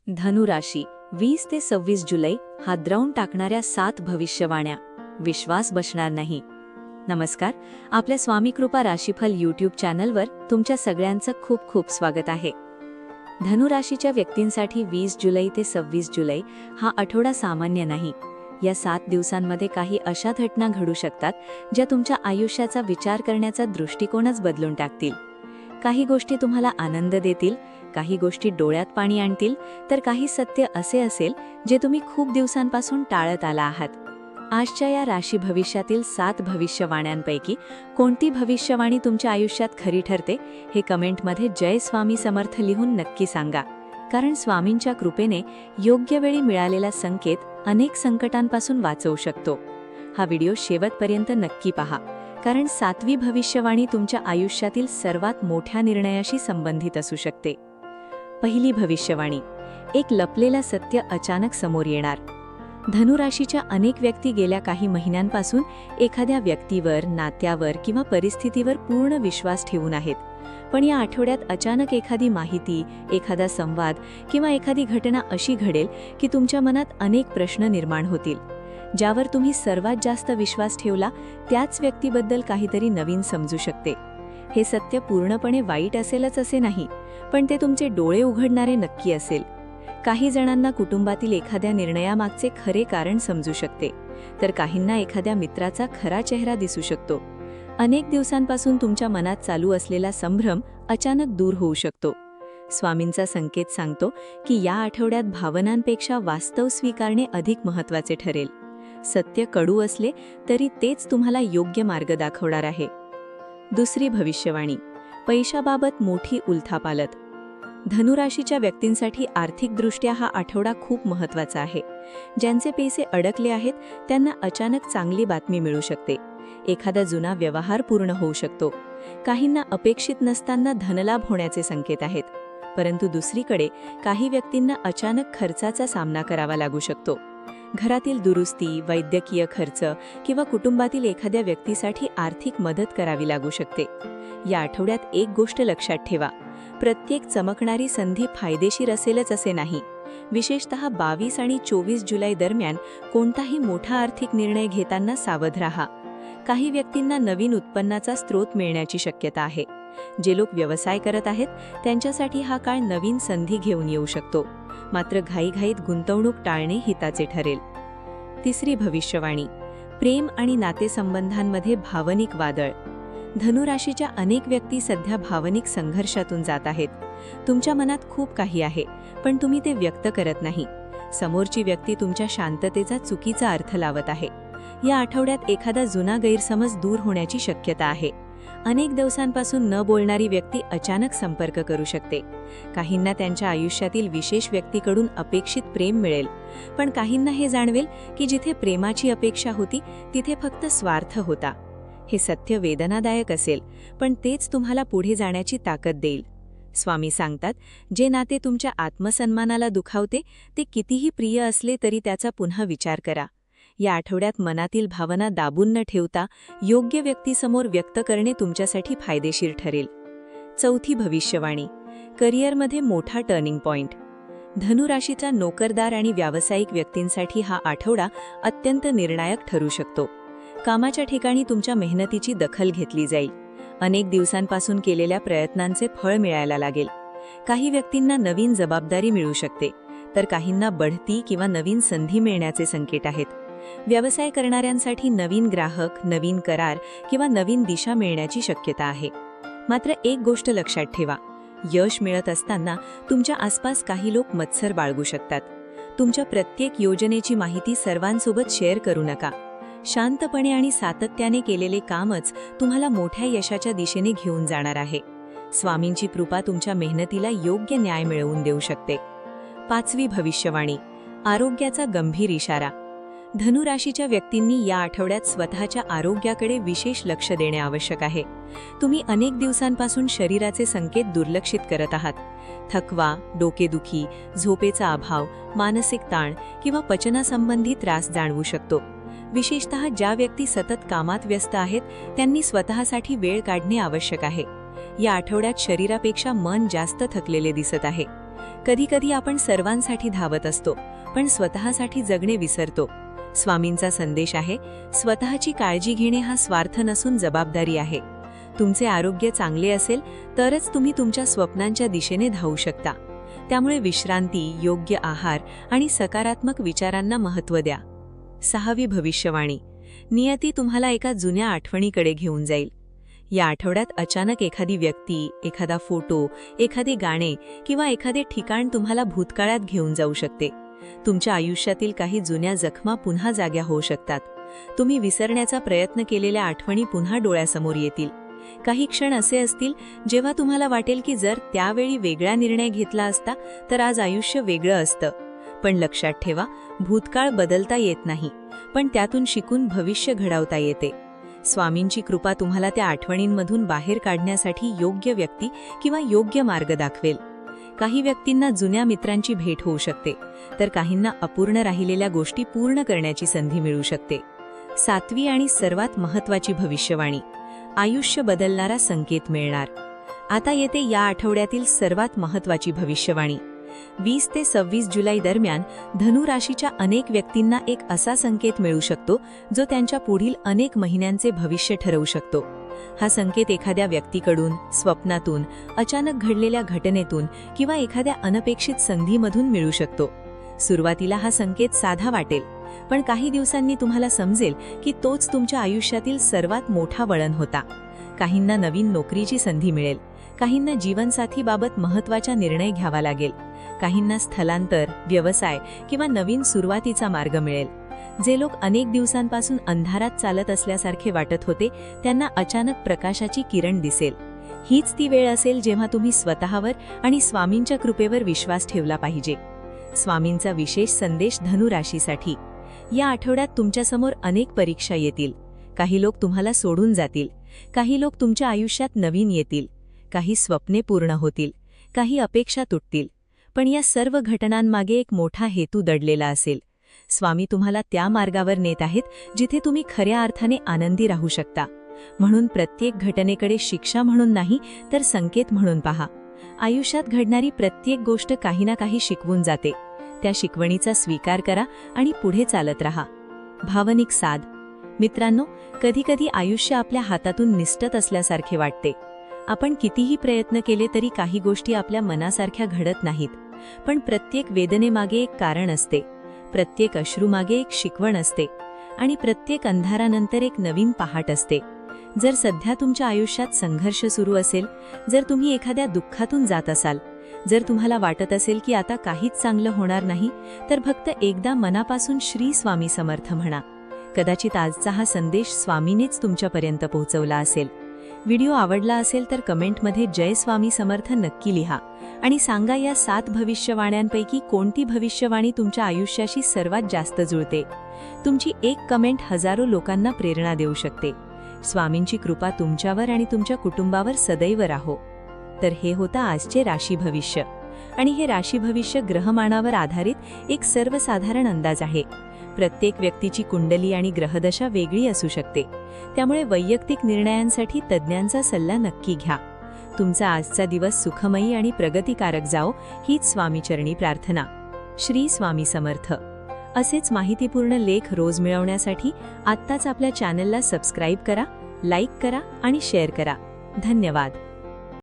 धनुराशी 20 ते 26 जुलै हादरावून टाकणाऱ्या 7 भविष्यवाण्या. विश्वास बसणार नाही. नमस्कार, आपल्या स्वामी कृपा राशीफल यूट्यूब चॅनलवर तुमच्या सगळ्यांचं खूप खूप स्वागत आहे. धनुराशीच्या व्यक्तींसाठी 20 जुलै ते 26 जुलै हा आठवडा सामान्य नाही. या 7 दिवसांमध्ये काही अशा घटना घडू शकतात ज्या तुमच्या आयुष्याचा विचार करण्याचा दृष्टिकोनच बदलून टाकतील. काही गोष्टी तुम्हाला आनंद देतील, काही गोष्टी डोळ्यात पाणी आणतील, तर काही सत्य असे असेल जे तुम्ही खूप दिवसांपासून टाळत आला आहात. आजच्या या राशी भविष्यातील 7 भविष्यवाण्यांपैकी कोणती भविष्यवाणी तुमच्या आयुष्यात खरी ठरते हे कमेंटमध्ये जय स्वामी समर्थ लिहून नक्की सांगा. कारण स्वामींच्या कृपेने योग्य वेळी मिळालेला संकेत अनेक संकटांपासून वाचवू शकतो. हा व्हिडिओ शेवटपर्यंत नक्की पहा, कारण 7वी भविष्यवाणी तुमच्या आयुष्यातील सर्वात मोठ्या निर्णयाशी संबंधित असू शकते. पहिली भविष्यवाणी. एक लपलेला सत्य अचानक समोर येणार. धनुराशीच्या अनेक व्यक्ती गेल्या काही महिन्यांपासून एखाद्या व्यक्तीवर, नात्यावर किंवा परिस्थितीवर पूर्ण विश्वास ठेवून आहेत. पण या आठवड्यात अचानक एखादी माहिती, एखादा संवाद किंवा एखादी घटना अशी घडेल की तुमच्या मनात अनेक प्रश्न निर्माण होतील. ज्यावर तुम्ही सर्वात जास्त विश्वास ठेवला त्याच व्यक्तीबद्दल काहीतरी नवीन समजू शकते. हे सत्य पूर्णपणे वाईट असेलच असे नाही, पण ते तुमचे डोळे उघडणारे नक्की असेल. काही जणांना कुटुंबातील एखाद्या निर्णयामागचे खरे कारण समजू शकते, तर काहींना एखाद्या मित्राचा खरा चेहरा दिसू शकतो. अनेक दिवसांपासून तुमच्या मनात चालू असलेला संभ्रम अचानक दूर होऊ शकतो. स्वामींचा संकेत सांगतो की या आठवड्यात भावनांपेक्षा वास्तव स्वीकारणे अधिक महत्त्वाचे ठरेल. सत्य कडू असले तरी तेच तुम्हाला योग्य मार्ग दाखवणार आहे. दुसरी भविष्यवाणी. पैशाबाबत मोठी उलथापालट. धनुराशीच्या व्यक्तींसाठी आर्थिकदृष्ट्या हा आठवडा खूप महत्त्वाचा आहे. ज्यांचे पैसे अडकले आहेत त्यांना अचानक चांगली बातमी मिळू शकते. एखादा जुना व्यवहार पूर्ण होऊ शकतो. काहींना अपेक्षित नसताना धनलाभ होण्याचे संकेत आहेत. परंतु दुसरीकडे काही व्यक्तींना अचानक खर्चाचा सामना करावा लागू शकतो. घरातील दुरुस्ती, वैद्यकीय खर्च किंवा कुटुंबातील एखाद्या व्यक्तीसाठी आर्थिक मदत करावी लागू शकते. या आठवड्यात एक गोष्ट लक्षात ठेवा, प्रत्येक चमकणारी संधी फायदेशीर असेलच असे नाही. विशेषतः 22 आणि 24 जुलै दरम्यान कोणताही मोठा आर्थिक निर्णय घेताना सावध राहा. काही व्यक्तींना नवीन उत्पन्नाचा स्रोत मिळण्याची शक्यता आहे. जे लोक व्यवसाय करत आहेत त्यांच्यासाठी हा काळ नवीन संधी घेऊन येऊ शकतो. मात्र घाईघाईत गुंतवणूक टाळणे हिताचे ठरेल. तिसरी भविष्यवाणी. प्रेम आणि नातेसंबंधांमध्ये भावनिक वादळ. धनुराशीच्या अनेक व्यक्ती सध्या भावनिक संघर्षातून जात आहेत. तुमच्या मनात खूप काही आहे, पण तुम्ही ते व्यक्त करत नाही. समोरची व्यक्ती तुमच्या शांततेचा चुकीचा अर्थ लावत आहे. या आठवड्यात एखादा जुना गैरसमज दूर होण्याची शक्यता आहे. अनेक दिवसांपासून न बोलणारी व्यक्ती अचानक संपर्क करू शकते. काहींना त्यांच्या आयुष्यातील विशेष व्यक्तीकडून अपेक्षित प्रेम मिळेल, पण काहींना हे जाणवेल की जिथे प्रेमाची अपेक्षा होती तिथे फक्त स्वार्थ होता. हे सत्य वेदनादायक असेल, पण तेच तुम्हाला पुढे जाण्याची ताकद देईल. स्वामी सांगतात, जे नाते तुमच्या आत्मसन्मानाला दुखावते ते कितीही प्रिय असले तरी त्याचा पुन्हा विचार करा. या आठवड्यात मनातील भावना दाबून न ठेवता योग्य व्यक्तीसमोर व्यक्त करणे तुमच्यासाठी फायदेशीर ठरेल. चौथी भविष्यवाणी. करिअरमध्ये मोठा टर्निंग पॉइंट. धनुराशीचा नोकरदार आणि व्यावसायिक व्यक्तींसाठी हा आठवडा अत्यंत निर्णायक ठरू शकतो. कामाच्या ठिकाणी तुमच्या मेहनतीची दखल घेतली जाईल. अनेक दिवसांपासून केलेल्या प्रयत्नांचे फळ मिळायला लागेल. काही व्यक्तींना नवीन जबाबदारी मिळू शकते, तर काहींना बढती किंवा नवीन संधी मिळण्याचे संकेत आहेत. व्यवसाय करणाऱ्यांसाठी नवीन ग्राहक, नवीन करार किंवा नवीन दिशा मिळण्याची शक्यता आहे. मात्र एक गोष्ट लक्षात ठेवा, यश मिळत असताना तुमच्या आसपास काही लोक मत्सर बाळगू शकतात. तुमच्या प्रत्येक योजनेची माहिती सर्वांसोबत शेअर करू नका. शांतपणे आणि सातत्याने केलेले कामच तुम्हाला मोठ्या यशाच्या दिशेने घेऊन जाणार आहे. स्वामींची कृपा तुमच्या मेहनतीला योग्य न्याय मिळवून देऊ शकते. पाचवी भविष्यवाणी. आरोग्याचा गंभीर इशारा. धनुराशीच्या व्यक्तींनी या आठवड्यात स्वतःच्या आरोग्याकडे विशेष लक्ष देणे आवश्यक आहे. तुम्ही अनेक दिवसांपासून शरीराचे संकेत दुर्लक्षित करत आहात. थकवा, डोकेदुखी, झोपेचा अभाव, मानसिक ताण किंवा पचनासंबंधी त्रास जाणवू शकतो. विशेषतः ज्या व्यक्ती सतत कामात व्यस्त आहेत त्यांनी स्वतःसाठी वेळ काढणे आवश्यक आहे. या आठवड्यात शरीरापेक्षा मन जास्त थकलेले दिसत आहे. कधीकधी आपण सर्वांसाठी धावत असतो, पण स्वतःसाठी जगणे विसरतो. स्वामींचा संदेश आहे, स्वतःची काळजी घेणे हा स्वार्थ नसून जबाबदारी आहे. तुमचे आरोग्य चांगले असेल तरच तुम्ही तुमच्या स्वप्नांच्या दिशेने धावू शकता. त्यामुळे विश्रांती, योग्य आहार आणि सकारात्मक विचारांना महत्त्व द्या. 6वी भविष्यवाणी. नियती तुम्हाला एका जुन्या आठवणीकडे घेऊन जाईल. या आठवड्यात अचानक एखादी व्यक्ती, एखादा फोटो, एखादे गाणे किंवा एखादे ठिकाण तुम्हाला भूतकाळात घेऊन जाऊ शकते. तुमच्या आयुष्यातील काही जुन्या जखमा पुन्हा जाग्या होऊ शकतात. तुम्ही विसरण्याचा प्रयत्न केलेल्या आठवणी पुन्हा डोळ्यासमोर येतील. काही क्षण असे असतील जेव्हा तुम्हाला वाटेल की जर त्यावेळी वेगळा निर्णय घेतला असता तर आज आयुष्य वेगळं असतं. पण लक्षात ठेवा, भूतकाळ बदलता येत नाही, पण त्यातून शिकून भविष्य घडवता येते. स्वामींची कृपा तुम्हाला त्या आठवणींमधून बाहेर काढण्यासाठी योग्य व्यक्ती किंवा योग्य मार्ग दाखवेल. काही व्यक्तींना जुन्या मित्रांची भेट होऊ शकते, तर काहींना अपूर्ण राहिलेल्या गोष्टी पूर्ण करण्याची संधी मिळू शकते. 7वी आणि सर्वात महत्त्वाची भविष्यवाणी. आयुष्य बदलणारा संकेत मिळणार. आता येते या आठवड्यातील सर्वात महत्त्वाची भविष्यवाणी. 20 ते 26 जुलै दरम्यान धनु राशीच्या अनेक व्यक्तींना एक असा संकेत मिळू शकतो जो त्यांच्या पुढील अनेक महिन्यांचे भविष्य ठरवू शकतो. हा संकेत एखाद्या व्यक्तीकडून, स्वप्नातून, अचानक घडलेल्या घटनेतून किंवा एखाद्या अनपेक्षित संधीमधून मिळू शकतो. सुरुवातीला हा संकेत साधा वाटेल, पण काही दिवसांनी तुम्हाला समजेल की तोच तुमच्या आयुष्यातील सर्वात मोठा वळण होता. काहींना नवीन नोकरीची संधी मिळेल, काहींना जीवनसाथीबाबत महत्त्वाचा निर्णय घ्यावा लागेल, काहींना स्थलांतर, व्यवसाय किंवा नवीन सुरुवातीचा मार्ग मिळेल. जे लोक अनेक दिवसांपासून अंधारात चालत असल्यासारखे वाटत होते त्यांना अचानक प्रकाशाची किरण दिसेल. हीच ती वेळ असेल जेव्हा तुम्ही स्वतःवर आणि स्वामींच्या कृपेवर विश्वास ठेवला पाहिजे. स्वामींचा विशेष संदेश धनु राशीसाठी. या आठवड्यात तुमच्यासमोर अनेक परीक्षा येतील. काही लोक तुम्हाला सोडून जातील, काही लोक तुमच्या आयुष्यात नवीन येतील, काही स्वप्ने पूर्ण होतील, काही अपेक्षा तुटतील. पण या सर्व घटनांमागे एक मोठा हेतू दडलेला असेल. स्वामी तुम्हाला त्या मार्गावर नेत आहेत जिथे तुम्ही खऱ्या अर्थाने आनंदी राहू शकता. म्हणून प्रत्येक घटनेकडे शिक्षा म्हणून नाही तर संकेत म्हणून पहा. आयुष्यात घडणारी प्रत्येक गोष्ट काही ना काही शिकवून जाते. त्या शिकवणीचा स्वीकार करा आणि पुढे चालत राहा. भावनिक साध. मित्रांनो, कधीकधी आयुष्य आपल्या हातातून निसटत असल्यासारखे वाटते. आपण कितीही प्रयत्न केले तरी काही गोष्टी आपल्या मनासारख्या घडत नाहीत. पण प्रत्येक वेदनेमागे एक कारण असते, प्रत्येक अश्रूमागे एक शिकवण असते आणि प्रत्येक अंधारानंतर एक नवीन पहाट असते. जर सध्या तुमच्या आयुष्यात संघर्ष सुरू असेल, जर तुम्ही एखाद्या दुःखातून जात असाल, जर तुम्हाला वाटत असेल की आता काहीच चांगलं होणार नाही, तर फक्त एकदा मनापासून श्री स्वामी समर्थ म्हणा. कदाचित आजचा हा संदेश स्वामीनेच तुमच्यापर्यंत पोहोचवला असेल. व्हिडिओ आवडला असेल तर कमेंटमध्ये जय स्वामी समर्थ नक्की लिहा आणि सांगा या 7 भविष्यवाण्यांपैकी कोणती भविष्यवाणी तुमच्या आयुष्याशी सर्वात जास्त जुळते. तुमची एक कमेंट हजारो लोकांना प्रेरणा देऊ शकते. स्वामींची कृपा तुमच्यावर आणि तुमच्या कुटुंबावर सदैव राहो. तर हे होतं आजचे राशी भविष्य, आणि हे राशी भविष्य ग्रहमानावर आधारित एक सर्वसाधारण अंदाज आहे. प्रत्येक व्यक्तीची कुंडली आणि ग्रहदशा वेगळी असू शकते, त्यामुळे वैयक्तिक निर्णयांसाठी तज्ज्ञांचा सल्ला नक्की घ्या. तुमचा आजचा दिवस सुखमयी आणि प्रगतिकारक जाओ हीच स्वामीचरणी प्रार्थना. श्री स्वामी समर्थ. असेच माहितीपूर्ण लेख रोज मिळवण्यासाठी आत्ताच आपल्या चॅनलला सबस्क्राईब करा, लाईक करा आणि शेअर करा. धन्यवाद.